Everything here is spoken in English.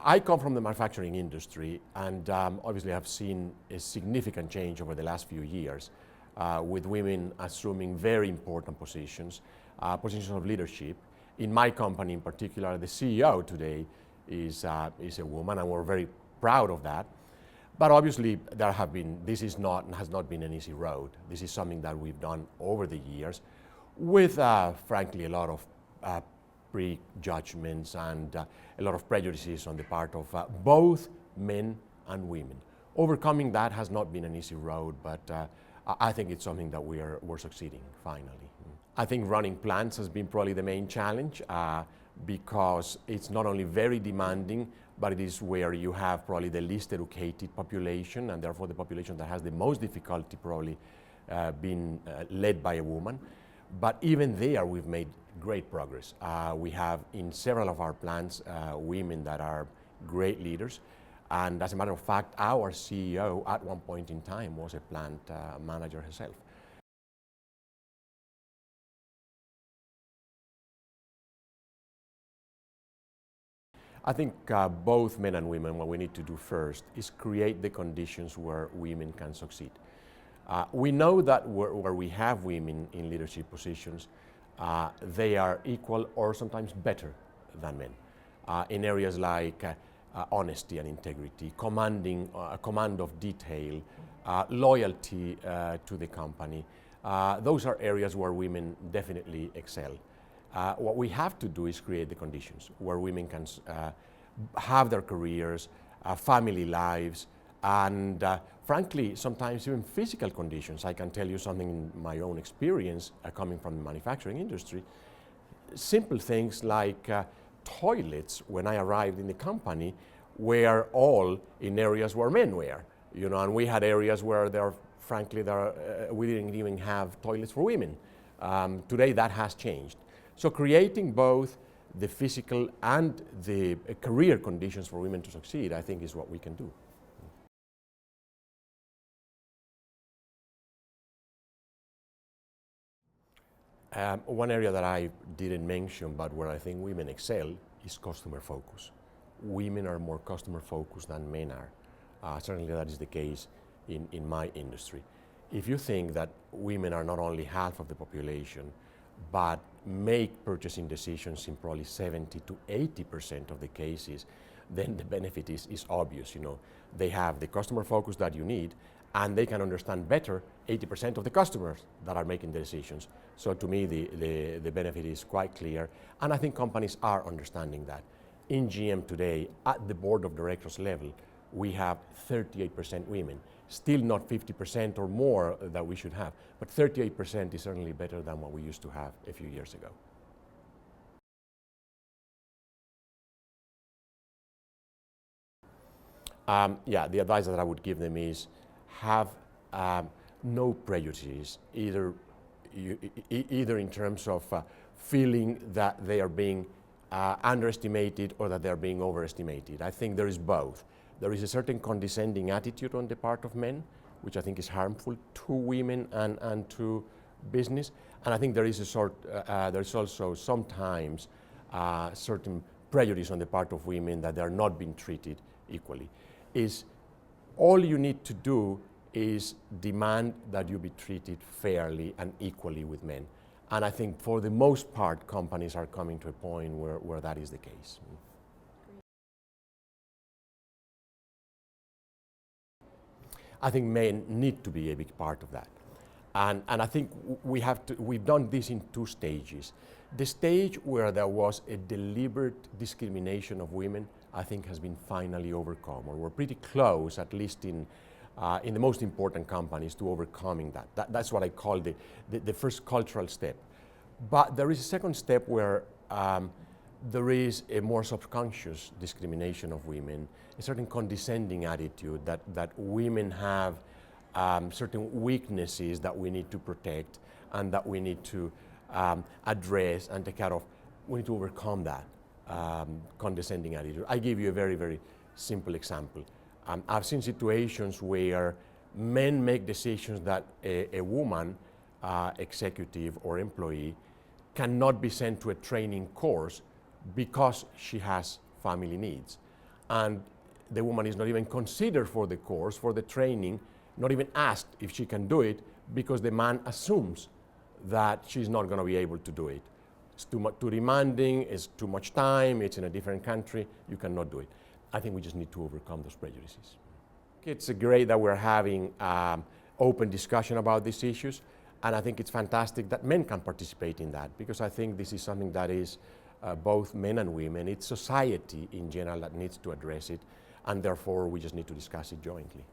I come from the manufacturing industry, and obviously have seen a significant change over the last few years with women assuming very important positions, positions of leadership. In my company in particular, the CEO today is a woman, and we're very proud of that. But obviously, this has not been an easy road. This is something that we've done over the years with, frankly, a lot of prejudgments and a lot of prejudices on the part of both men and women. Overcoming that has not been an easy road, but I think it's something that we're succeeding finally. I think running plants has been probably the main challenge because it's not only very demanding, but it is where you have probably the least educated population, and therefore the population that has the most difficulty probably being led by a woman. But even there, we've made great progress. We have in several of our plants women that are great leaders. And as a matter of fact, our CEO at one point in time was a plant manager herself. I think both men and women, what we need to do first is create the conditions where women can succeed. We know that where we have women in leadership positions, they are equal or sometimes better than men in areas like honesty and integrity, command of detail, loyalty to the company. Those are areas where women definitely excel. What we have to do is create the conditions where women can have their careers, family lives, and frankly, sometimes even physical conditions. I can tell you something in my own experience coming from the manufacturing industry. Simple things like toilets, when I arrived in the company, were all in areas where men were, and we had areas where we didn't even have toilets for women. Today that has changed. So creating both the physical and the career conditions for women to succeed, I think, is what we can do. One area that I didn't mention, but where I think women excel, is customer focus. Women are more customer focused than men are. Certainly that is the case in my industry. If you think that women are not only half of the population, but make purchasing decisions in probably 70 to 80% of the cases, then the benefit is obvious. They have the customer focus that you need, and they can understand better 80% of the customers that are making the decisions. So to me, the benefit is quite clear, and I think companies are understanding that. In GM today, at the board of directors level, we have 38% women. Still not 50% or more that we should have, but 38% is certainly better than what we used to have a few years ago. The advice that I would give them is have no prejudices, either in terms of feeling that they are being underestimated or that they're being overestimated. I think there is both. There is a certain condescending attitude on the part of men, which I think is harmful to women and to business. And I think there is there's also sometimes certain prejudice on the part of women that they're not being treated equally. All you need to do is demand that you be treated fairly and equally with men. And I think for the most part, companies are coming to a point where that is the case. I think men need to be a big part of that. And I think we've done this in two stages. The stage where there was a deliberate discrimination of women, I think has been finally overcome, or we're pretty close, at least in the most important companies, to overcoming that. That's what I call the first cultural step. But there is a second step where there is a more subconscious discrimination of women, a certain condescending attitude that women have certain weaknesses that we need to protect and that we need to address and take care of. We need to overcome that condescending attitude. I give you a very, very simple example. I've seen situations where men make decisions that a woman, executive or employee, cannot be sent to a training course because she has family needs. and the woman is not even considered for the course, for the training, not even asked if she can do it, because the man assumes that she's not going to be able to do it. It's too demanding, it's too much time, it's in a different country, you cannot do it. I think we just need to overcome those prejudices. It's great that we're having open discussion about these issues, and I think it's fantastic that men can participate in that, because I think this is something that is both men and women. It's society in general that needs to address it, and therefore we just need to discuss it jointly.